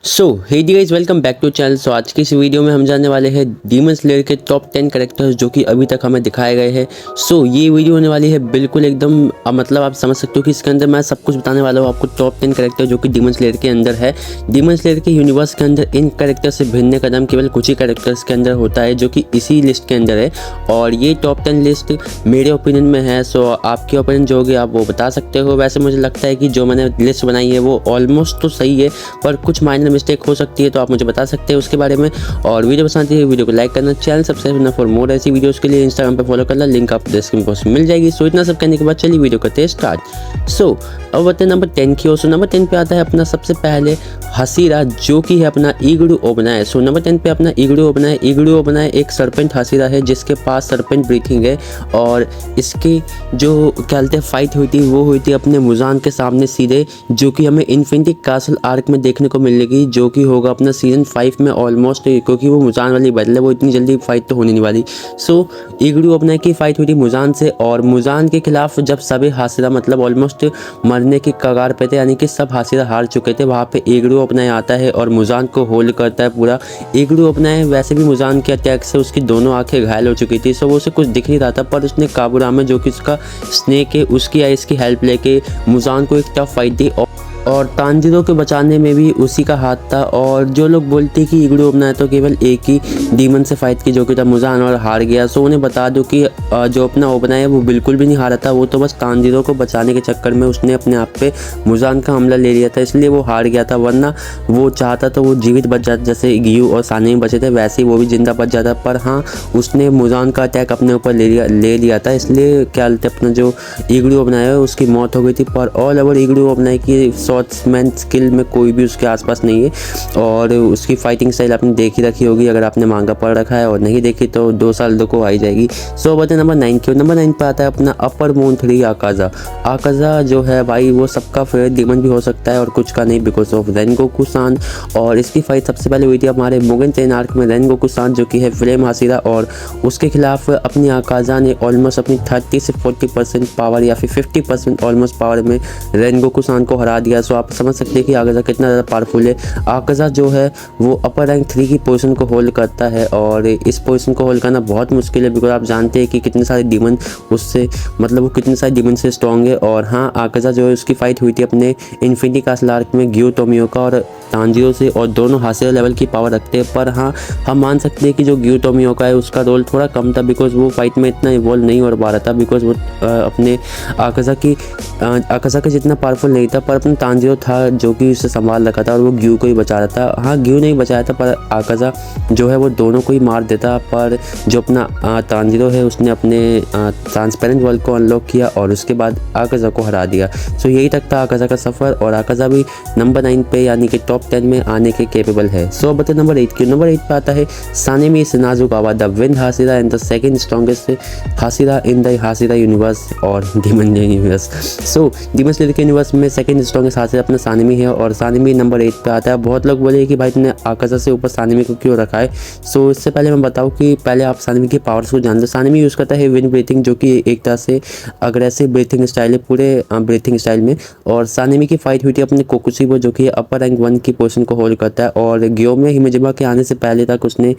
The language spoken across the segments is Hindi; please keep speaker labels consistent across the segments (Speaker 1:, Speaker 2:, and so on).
Speaker 1: So hey guys, welcome back to channel. So आज की इस वीडियो में हम जानने वाले हैं डीमन स्लेयर के टॉप 10 कैरेक्टर्स जो कि अभी तक हमें दिखाए गए हैं। सो ये वीडियो होने वाली है बिल्कुल एकदम मतलब आप समझ सकते हो कि इसके अंदर मैं सब कुछ बताने वाला हूँ आपको। टॉप 10 कैरेक्टर जो कि डीमन स्लेयर के अंदर है। डीमन स्लेयर के यूनिवर्स के अंदर इन कैरेक्टर से भिन्न कदम केवल कुछ ही कैरेक्टर्स के अंदर होता है जो कि इसी लिस्ट के अंदर है। और ये टॉप 10 लिस्ट मेरे ओपिनियन में है। सो आपके ओपिनियन जो होगी आप वो बता सकते हो। वैसे मुझे लगता है कि जो मैंने लिस्ट बनाई है वो ऑलमोस्ट तो सही है, पर कुछ माइनर मिस्टेक हो सकती है, तो आप मुझे बता सकते हैं उसके बारे में। और वीडियो पसंद आती है वीडियो को लाइक करना, चैनल सब्सक्राइब करना फॉर मोर ऐसी वीडियोस के लिए इंस्टाग्राम पे फॉलो करना, लिंक आपको डिस्क्रिप्शन बॉक्स में मिल जाएगी। सो इतना सब कहने के बाद चलिए वीडियो करते हैं स्टार्ट। सो अब बताते हैं नंबर 10 की ओर। सो नंबर 10 पे आता है अपना सबसे पहले हसीरा जो कि है अपना ईगड़ू ओबना है। सो नंबर 10 पे अपना ईगड़ू ओबना है। ईगड़ू ओबना है एक सरपेंट हसीरा है जिसके पास सरपेंट ब्रीथिंग है। और इसकी जो क्या कहते हैं फाइट हुई थी वो हुई थी अपने मुजान के सामने सीधे, जो कि हमें इन्फिनिटी कासल आर्क में देखने को मिलेगी, जो कि होगा अपना सीजन 5 में ऑलमोस्ट, क्योंकि वो मुजान वाली बदल है, वो इतनी जल्दी फाइट तो होने नहीं वाली। सो ईगड़ू ओबना की फाइट हुई थी मुजान से, और मुजान के खिलाफ जब सभी हासिरा मतलब ऑलमोस्ट मरने की कगार पे थे, यानी कि सब हासिरा हार चुके थे, वहाँ पे ईगड़ू ओबना आता है और मुजान को होल्ड करता है पूरा। ईगड़ू ओबना वैसे भी मुजान के अटैक से उसकी दोनों आंखें घायल हो चुकी थी, सो वो उसे कुछ दिख नहीं रहा था, पर उसने काबूरामे जो कि उसका स्नेक है उसकी आइस की हेल्प लेके मुजान को एक टफ फाइट दी। और तांजिरो के बचाने में भी उसी का हाथ था। और जो लोग बोलते हैं कि ईगड़ू ओबना है तो केवल एक ही डीमन से फाइट की जो कि था मुजान, और हार गया। सो उन्हें बता दो कि जो अपना ओबना है वो बिल्कुल भी नहीं हारा था, वो तो बस तांजिरो को बचाने के चक्कर में उसने अपने आप पे मुजान का हमला ले लिया था, इसलिए वो हार गया था। वरना वो चाहता तो वो जीवित बच जाता, जैसे गियू और सानी बचे थे वैसे ही वो भी जिंदा बच जाता। पर हाँ, उसने मुजान का अटैक अपने ऊपर ले लिया था, इसलिए क्या बोलते अपना जो ईगड़ू ओबना है उसकी मौत हो गई थी। पर ऑल ओवर ईगड़ू ओबना की शॉट्समैन स्किल में कोई भी उसके आसपास नहीं है। और उसकी फाइटिंग स्टाइल आपने देखी रखी होगी, अगर आपने मांगा पढ़ रखा है, और नहीं देखी तो 2 साल दो को आई जाएगी। सो बताए नंबर 9 की। नंबर 9 पे आता है अपना अपर मून 3 आकाजा। आकाजा जो है भाई वो सबका फेवरेट डीमन भी हो सकता है और कुछ का नहीं, बिकॉज ऑफ रेनगोकू सान। और इसकी फाइट सबसे पहले हुई थी हमारे मुगन ट्रेन आर्क में। रेनगोकू सान जो कि है फ्लेम हासिरा, और उसके खिलाफ अपनी आकाजा ने ऑलमोस्ट अपनी 30 से 40% पावर या फिर 50% ऑलमोस्ट पावर में रेनगोकू सान को हरा दिया। सो आप समझ सकते हैं कि आकाजा कितना ज़्यादा पावरफुल है। आकाजा जो है वो अपर रैंक 3 की पोजीशन को होल्ड करता है, और इस पोजीशन को होल्ड करना बहुत मुश्किल है, बिकॉज आप जानते हैं कि कितने सारे डीमन उससे मतलब वो कितने सारे डीमन से स्ट्रॉन्ग है। और हाँ, आकाजा जो है उसकी फाइट हुई थी अपने इन्फिनिटी कासल आर्क में गियो टोमियोका और तांजिरो से, और दोनों हासिरा लेवल की पावर रखते हैं। पर हाँ, हम मान सकते हैं कि जो गियो टोमियोका है उसका रोल थोड़ा कम था, बिकॉज वो फाइट में इतना इवॉल्व नहीं हो पा रहा था, बिकॉज वो अपने आकाजा का जितना पावरफुल नहीं था। पर अपना तांजिरो था जो कि उसे संभाल रखा था, और वो ग्यू को ही बचा रहा था। हाँ, ग्यू नहीं बचाया था, पर आकाजा जो है वो दोनों को ही मार देता। पर जो अपना तांजिरो है उसने अपने ट्रांसपेरेंट वर्ल्ड को अनलॉक किया और उसके बाद आकाजा को हरा दिया। सो यही तक था आकाजा का सफ़र, और आकाजा भी नंबर 9 पे यानी कि टॉप 10 में आने के केपेबल है। सो बताए नंबर 8 की। नंबर 8 पे आता है Sanemi Shinazugawa, the wind hashira and the second strongest hashira in the hashira universe और demon universe. So Demon Slayer के यूनिवर्स में सेकंड स्ट्रॉन्गेस्ट हासिरा अपना सानेमी है, और सानेमी नंबर 8 पे आता है। बहुत लोग बोले कि भाई तुमने आकाजा से ऊपर सानेमी को क्यों रखा है। सो इससे पहले मैं बताऊं कि पहले आप सानेमी की पावर्स को जान लो। सानेमी यूज़ करता है विंड ब्रीथिंग, जो कि एक तरह से अग्रेसिव ब्रीथिंग स्टाइल है पूरे ब्रीथिंग स्टाइल में। और सानेमी की फाइट हुई थी अपने कोकुशिबो जो कि अपर रैंक 1 की पोजीशन को होल्ड करता है, और ग्यो में हिमेजिमा के आने से पहले तक उसने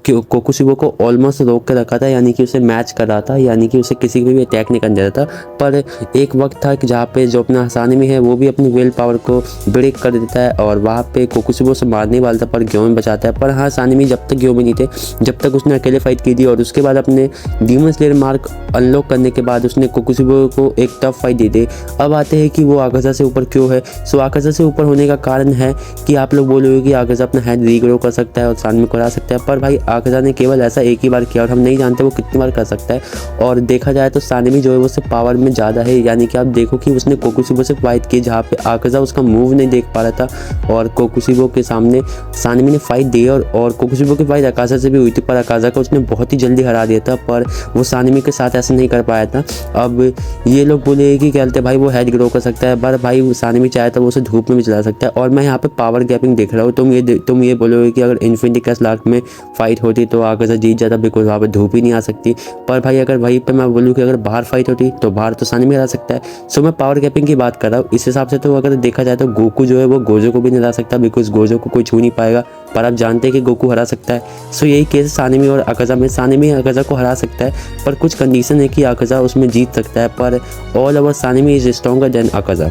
Speaker 1: कोकुशिबो को ऑलमोस्ट रोक कर रखा था, यानी कि उसे मैच कर रहा था, यानी कि उसे किसी भी अटैक नहीं करने दे रहा था। पर एक वक्त था कि जहाँ पे जो अपना सानेमी है वो भी अपनी विल पावर को ब्रेक कर देता है, और वहाँ पे कोकुशिबो से मारने वाला था पर ग्यो में बचाता है। पर हाँ, सानेमी जब तक ग्यो में नहीं थे, जब तक उसने अकेले फाइट की थी, और उसके बाद अपने डीमन स्लेयर मार्क अनलॉक करने के बाद उसने कोकुशिबो को एक टफ फाइट दी थी। अब आते हैं कि वो आकाजा से ऊपर क्यों है। सो आकाजा से ऊपर होने का कारण है कि आप लोग बोलोगे कि आकाजा अपना हेड रीग्रो कर सकता है और सानेमी को हरा सकता है, पर भाई आकाजा ने केवल ऐसा एक ही बार किया, और हम नहीं जानते वो कितनी बार कर सकता है। और देखा जाए तो सानेमी जो है वो सिर्फ पावर में ज़्यादा है, यानी कि आप देखो कि उसने कोकुशिबो से फाइट की जहाँ पे आकाजा उसका मूव नहीं देख पा रहा था, और कोकुशिबो के सामने सानेमी ने फाइट दी, और कोकुशिबो की फाइट आकाजा से भी हुई थी, पर आकाजा को उसने बहुत ही जल्दी हरा दिया था, पर वो सानेमी के साथ ऐसा नहीं कर पाया था। अब ये लोग बोले कि क्या कहते हैं भाई वो हेड ग्रो कर सकता है, पर भाई सानेमी चाहे तो वो उसे धूप में भी चला सकता है। और मैं यहाँ पे पावर गैपिंग देख रहा हूँ। तुम ये बोलोगे कि अगर इन्फिनिटी कासल आर्क में फाइट होती तो आकाजा जीत जाता, बिकॉज वहाँ पे धूप ही नहीं आ सकती। पर भाई अगर वहीं पे मैं बोलूँ कि अगर बाहर फाइट होती तो बाहर तो सानेमी हरा सकता है। सो मैं पावर गैपिंग की बात कर रहा हूँ। इस हिसाब से तो अगर अगर देखा जाए तो गोकू जो है वो गोजो को भी नहीं हरा सकता, बिकॉज गोजो को कोई छू नहीं पाएगा, पर आप जानते हैं कि गोकू हरा सकता है। सो यही केस सानेमी और अकाजा में, सानेमी अकाजा को हरा सकता है, पर कुछ कंडीशन है कि अकाजा उसमें जीत सकता है, पर all over Sanemi is stronger than Akaza.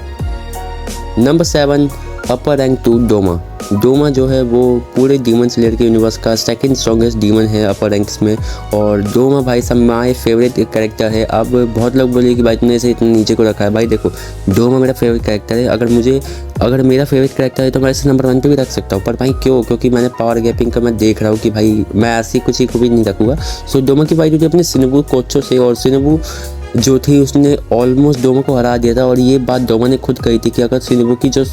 Speaker 1: Number 7 upper rank 2 Doma. Doma जो है वो पूरे डीमन स्लेयर के यूनिवर्स का सेकंड स्ट्रॉन्गेस्ट डीमन है अपर रैंक्स में, और डोमा भाई सब माय फेवरेट कैरेक्टर है। अब बहुत लोग बोले कि भाई तुमने इसे इतने नीचे को रखा है, भाई देखो डोमा मेरा फेवरेट कैरेक्टर है। अगर मेरा फेवरेट कैरेक्टर है तो मैं इसे नंबर 1 पे भी रख सकता हूँ, पर भाई क्यों? क्योंकि मैंने पावर गैपिंग का मैं देख रहा हूँ कि भाई मैं ऐसी कुछ ही को भी नहीं रखूँगा। सो डोमा की फाइट होती है अपने शिनोबु कोचो से, और शिनोबु जो थी उसने ऑलमोस्ट डोमा को हरा दिया था, और ये बात डोमा ने खुद कही थी कि अगर शिनोबु की जो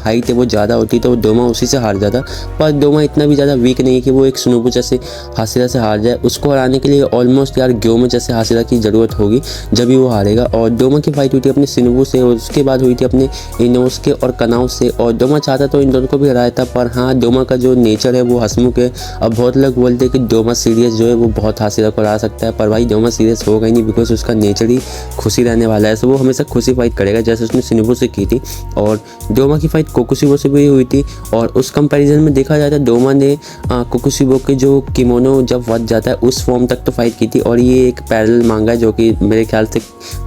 Speaker 1: हाइट है वो ज़्यादा होती तो डोमा उसी से हार जाता, पर डोमा इतना भी ज़्यादा वीक नहीं है कि वो एक शिनोबु जैसे हाशिरा से हार जाए। उसको हराने के लिए ऑलमोस्ट यार ग्योमे जैसे हाशिरा की ज़रूरत होगी, जब भी वो हारेगा। और डोमा की फाइट हुई थी अपने शिनोबु से, और उसके बाद हुई थी अपने इनोसुके और कनाउ से, और डोमा चाहता तो इन दोनों को भी हराया था, पर हाँ डोमा का जो नेचर है वो हंसमुख है। अब बहुत लोग बोलते हैं कि डोमा सीरियस जो है वो बहुत हाशिरा को हरा सकता है, पर भाई डोमा सीरियस होगा ही नहीं, बिकॉज उसका नेचर ही खुशी रहने वाला है। सो वो हमेशा खुशी फाइट करेगा जैसे उसने शिनोबु से की थी, और डोमा की फाइट कोकुशिबो से भी हुई थी। और उस कंपैरिजन में देखा जाए तो डोमा ने कोकुशिबो के जो किमोनो जब वध जाता है उस फॉर्म तक तो फाइट की थी, और ये एक पैरेलल मांगा है जो कि मेरे ख्याल से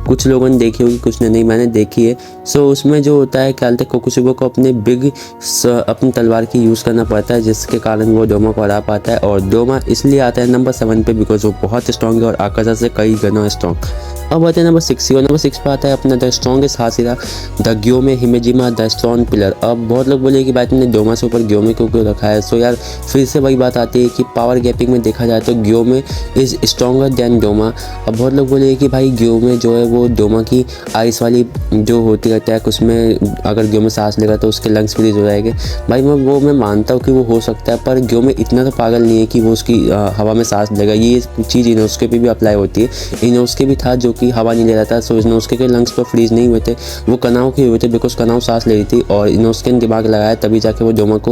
Speaker 1: कुछ लोगों ने देखी होगी, कुछ ने नहीं, मैंने देखी है। सो उसमें जो होता है ख्याल से कोकुशिबो को अपने अपनी तलवार की यूज़ करना पड़ता है, जिसके कारण वो डोमा को हरा पाता है। और डोमा इसलिए आता है नंबर 7 पे बिकॉज वो बहुत स्ट्रॉन्ग है और आकाशा से कई गुना स्ट्रॉन्ग। अब आते हैं नंबर 6 और नंबर 6 पे आता है अपना the strongest hashira the Gyomei Himejima the stone pillar. अब बहुत लोग बोले कि भाई तुमने डोमा से ऊपर ग्योमे क्यों रखा है। सो यार फिर से वही बात आती है कि पावर गैपिंग में देखा जाए तो ग्योमे इज़ स्ट्रॉन्गर देन डोमा। अब बहुत लोग बोले कि भाई ग्योमे जो है वो डोमा की आइस वाली जो होती है अटैक, उसमें अगर ग्योमे सांस लेगा तो उसके लंग्स फ्रीज हो जाएंगे। भाई मैं मानता हूँ कि वो हो सकता है, पर ग्योमे इतना तो पागल नहीं है कि वो उसकी हवा में सांस लेगा। ये चीज़ इनोसुके पे भी अप्लाई होती है। इनोसुके भी था जो कि हवा नहीं ले रहा था, सो इनोसुके के लंग्स तो फ्रीज नहीं हुए थे, वो कनाव के हुए थे, बिकॉज कनाव सांस ले रही थी और इनोसुके ने दिमाग लगाया तभी जाके वो डोमा को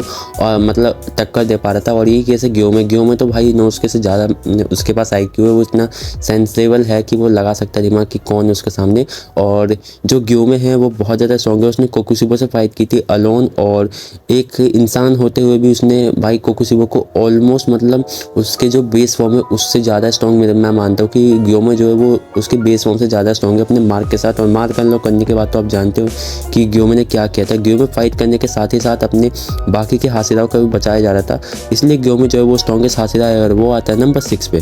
Speaker 1: मतलब टक्कर दे पा रहा था। और यही कैसे ग्योमे तो भाई इनोसुके से ज़्यादा उसके पास आईक्यू है, वो इतना सेंसेबल है कि वो लगा सकता है दिमाग कि कौन है उसके सामने। और जो ग्योमे है वो बहुत ज़्यादा स्ट्रॉन्ग है, उसने कोकुशिबो से फाइट की थी अलोन, और एक इंसान होते हुए भी उसने भाई कोकुशिबो को ऑलमोस्ट मतलब उसके जो बेस फॉर्म है उससे ज़्यादा स्ट्रॉन्ग मैं मानता हूँ कि ग्योमे जो है वो उसके बेस फॉर्म से ज़्यादा स्ट्रॉन्ग है अपने मार्क के साथ। और मार्क अनलॉक करने के बाद तो आप जानते हो कि ग्योमे ने क्या किया था। ग्योमे फाइट करने के साथ ही साथ अपने बाकी के हाशिराओं का भी बचाया जा रहा था, इसलिए ग्योमे जो है वो स्ट्रॉन्गेस्ट हाशिरा है और वो आता है नंबर 6 पे।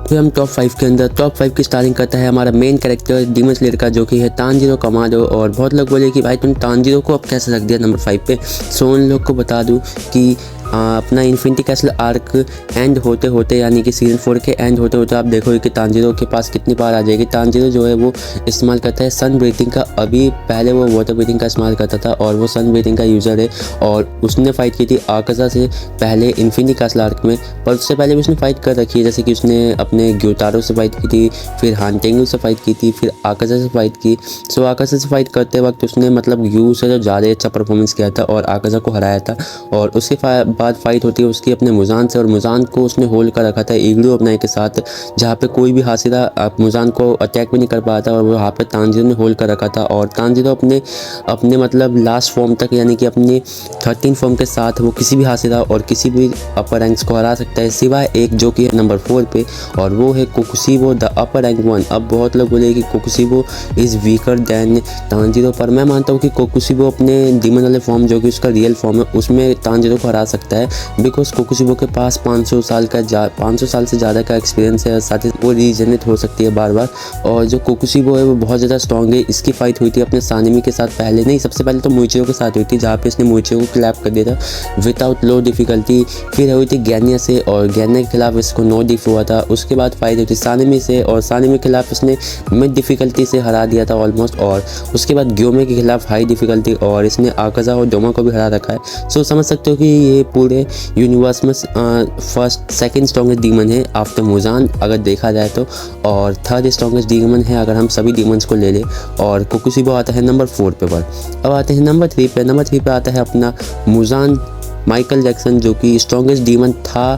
Speaker 1: फिर हम टॉप 5 के अंदर टॉप 5 की स्टार्टिंग करता है हमारा मेन कैरेक्टर डीमन स्लेयर का, जो कि है तानजीरो कमाडो। और बहुत लोग बोले कि भाई तुम तानजीरो को अब कैसे रख दिया नंबर 5 पे। सो उन लोग को बता दूं कि अपना इन्फिनिटी कैसल आर्क एंड होते होते यानी कि सीजन 4 के एंड होते होते आप देखोगे कि तानजीरो के पास कितनी पावर आ जाएगी। तानजीरो जो है वो इस्तेमाल करता है सन ब्रीथिंग का, अभी पहले वो वाटर ब्रीथिंग का इस्तेमाल करता था और वो सन ब्रीथिंग का यूज़र है। और उसने फाइट की थी आकाशा से पहले इन्फिनिटी कैसल आर्क में, पर उससे पहले भी उसने फाइट कर रखी है, जैसे कि उसने अपने ग्योटारो से फाइट की थी, फिर हांटेंगु से फाइट की थी, फिर आकाशा से फाइट की। सो आकाशा से फाइट करते वक्त उसने मतलब यू से जो ज़्यादा अच्छा परफॉर्मेंस किया था और आकाशा को हराया था। और उसके बाद फाइट होती है उसकी अपने मुजान से, और मुजान को उसने होल्ड कर रखा था इग्लू अपनाए के साथ, जहाँ पे कोई भी हाशिरा मुजान को अटैक भी नहीं कर पाया था, और वहाँ पे तानजीरो ने होल्ड कर रखा था। और तानजीरो अपने मतलब लास्ट फॉर्म तक यानी कि अपने 13 फॉर्म के साथ वो किसी भी हाशिरा और किसी भी अपर रैंक्स को हरा सकता है, सिवाय एक जो कि है नंबर 4 पे, और वो है कोकुशिबो द अपर रैंक 1। अब बहुत लोग बोले कि Kokushibo is weaker then Tanjiro, पर मैं मानता हूँ कि कोकुशिबो अपने डीमन वाले फॉर्म जो कि उसका रियल फॉर्म है उसमें तानजीरो को हरा सकता है, बिकॉज कोकुशिबो के पास 500 साल से ज़्यादा का एक्सपीरियंस है, साथ ही वो रीजनरेट हो सकती है बार बार। और जो कोकुशिबो है वो बहुत ज़्यादा स्ट्रॉन्ग है। इसकी फाइट हुई थी अपने सानेमी के साथ, पहले नहीं सबसे पहले तो मुइचिरो के साथ हुई थी, जहाँ पे इसने मुइचिरो को क्लैप कर दिया था विदाउट लो डिफिकल्टी। फिर हुई थी गैनिया से, और गैनिया के खिलाफ इसको नो डिफ हुआ था। उसके बाद फाइट हुई थी सानेमी से, और सानेमी के खिलाफ इसने मिड डिफिकल्टी से हरा दिया था ऑलमोस्ट। और उसके बाद ग्योमे के खिलाफ हाई डिफिकल्टी, और इसने आकाशा और डोमा को भी हरा रखा है। सो समझ सकते हो कि ये पूरे यूनिवर्स में सेकंड स्ट्रॉन्गेस्ट डीमन है आफ्टर मुजान अगर देखा जाए तो, और थर्ड स्ट्रॉन्गेस्ट डीमन है अगर हम सभी डीमंस को ले ले। और कोकुशिबो आता है नंबर 4 पे पर। अब आते हैं नंबर 3 पे। नंबर 3 पे आता है अपना मुजान माइकल जैक्सन, जो कि स्ट्रॉन्गेस्ट डीमन था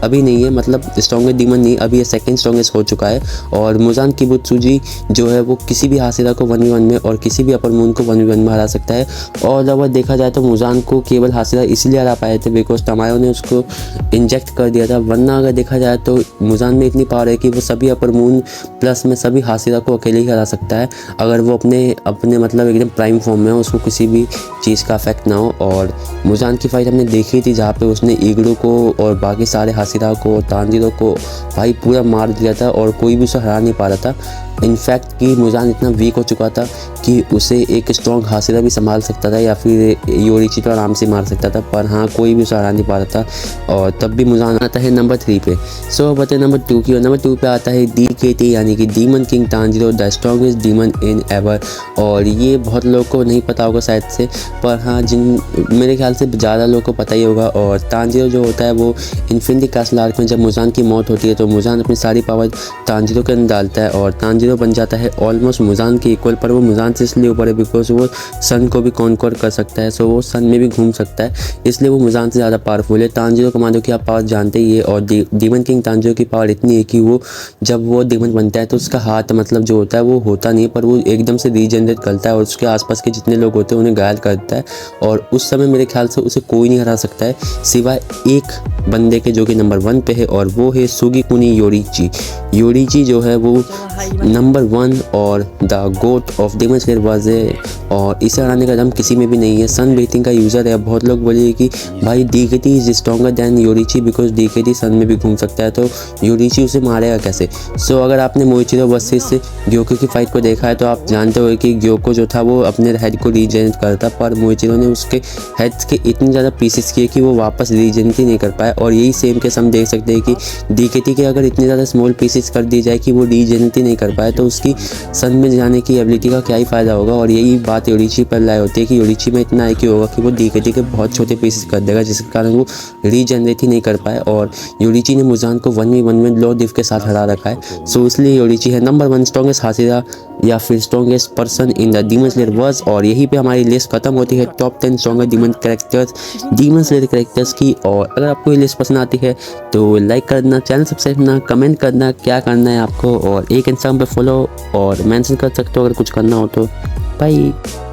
Speaker 1: अभी नहीं है, मतलब स्ट्रॉन्गेस्ट डीमन नहीं, अभी ये सेकंड स्ट्रॉन्गेस्ट हो चुका है। और मुजान किबुत्सुजी जो है वो किसी भी हाशिरा को 1v1 में और किसी भी अपर मून को 1v1 में हरा सकता है। और अगर देखा जाए तो मुजान को केवल हाशिरा इसलिए हरा पाए थे बिकॉज तमायो ने उसको इंजेक्ट कर दिया था, वरना अगर देखा जाए तो मुजान में इतनी पावर है कि वो सभी अपर मून प्लस में सभी हाशिरा को अकेले ही हरा सकता है, अगर वो अपने मतलब एकदम प्राइम फॉर्म में हो, उसको किसी भी चीज़ का अफेक्ट ना हो। और मुजान की फाइट हमने देखी थी जहाँ पे उसने ईगड़ू को और बाकी सारे हाशिरा को, तांजीरो को भाई पूरा मार दिया था और कोई भी उसे हरा नहीं पा रहा था। इनफैक्ट कि मुजान इतना वीक हो चुका था कि उसे एक स्ट्रॉन्ग हाशिरा भी संभाल सकता था या फिर योरीची तो आराम से मार सकता था, पर हाँ कोई भी उसे हरा नहीं पा रहा था। और तब भी मुजान आता है नंबर 3 पे। सो बताए नंबर 2 की, और नंबर 2 पे आता है DKT यानी कि demon king Tanjiro, the strongest demon in ever. और ये बहुत लोगों को नहीं पता होगा शायद से, पर हाँ मेरे ख्याल से ज़्यादा लोगों को पता ही होगा। और तांजीरो जो होता है वो इन्फिनिटी कैसल आर्क में जब मुजान की मौत होती है तो मुजान अपनी सारी पावर तांजीरो के अंदर डालता है और तांजीरो बन जाता है ऑलमोस्ट मुजान के इक्वल, पर वो मुजान से इसलिए ऊपर है बिकॉज वो सन को भी कॉन्कर कर सकता है, सो वो सन में भी घूम सकता है, इसलिए वो मुजान से ज़्यादा पावरफुल है। तांजीरो कमांडो की आप पावर जानते ही है। और डीमन किंग तांजीरो की पावर इतनी है कि वो जब वो डीमन बनता है तो उसका हाथ मतलब जो होता है वो होता नहीं है, पर वो एकदम से रीजनरेट करता है और उसके आसपास के जितने लोग होते हैं उन्हें घायल करता है। और उस समय मेरे ख्याल से उसे कोई नहीं हरा सकता है सिवाय एक बंदे के जो कि नंबर 1 पे है, और वो है सुगीकुनी योरीची। योरीची जो है वो नंबर 1 और the GOAT of Demon Slayer वाज है, और इसे हराने का दम किसी में भी नहीं है। सन बेथिंग का यूज़र है। बहुत लोग बोले कि भाई DKT is stronger than Yoriichi because DKT sun में भी घूम सकता है, तो योरीची उसे मारेगा कैसे। सो अगर आपने मोइचिरो वर्सेस ग्योको की फाइट को देखा है तो आप जानते हो कि ग्योको जो था वो अपने हेड को रीजनरेट करता, पर मोइचिरो ने उसके हेड्स के इतने ज़्यादा पीसेस किए कि वो वापस रीजनरेट ही नहीं कर पाया। और यही सेम केस हम देख सकते हैं कि DKT के अगर इतने ज़्यादा स्मॉल पीसेस कर दी जाए कि वो रीजनरेट ही नहीं कर पाए तो उसकी सन में जाने की एबिलिटी का क्या ही फ़ायदा होगा। और यही बात योरीची पर लाई होती है कि योरीची में इतना IQ होगा कि वो DKT के बहुत छोटे पीसेस कर देगा, जिसके कारण वो रीजनरेट ही नहीं कर पाए। और योरीची ने मुजान को 1v1 में लो डिव के साथ हरा रखा है, सो इसलिए योरीची है नंबर 1 स्ट्रॉन्गेस्ट हाशिरा या फिर strongest person in the Demon Slayer verse. और यहीं पे हमारी लिस्ट खत्म होती है top 10 stronger Demon Slayer characters की। और अगर आपको ये लिस्ट पसंद आती है तो लाइक करना, चैनल सब्सक्राइब करना, कमेंट करना क्या करना है आपको, और एक इंस्टाग्राम पे फॉलो और मेंशन कर सकते हो अगर कुछ करना हो तो। बाय।